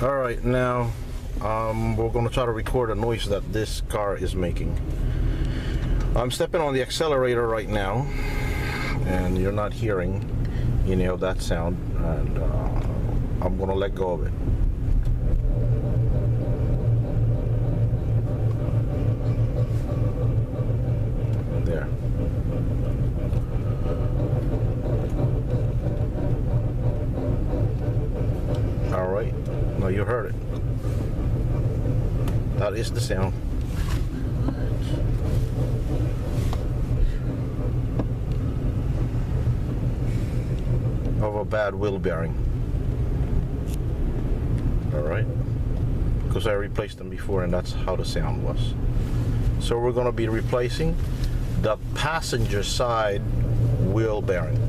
All right, now we're going to try to record a noise that this car is making. I'm stepping on the accelerator right now, and you're not hearing any of that sound, and I'm going to let go of it. There. All right, now you heard it. That is the sound. Of a bad wheel bearing. All right, because I replaced them before, and that's how the sound was. So we're going to be replacing the passenger side wheel bearing.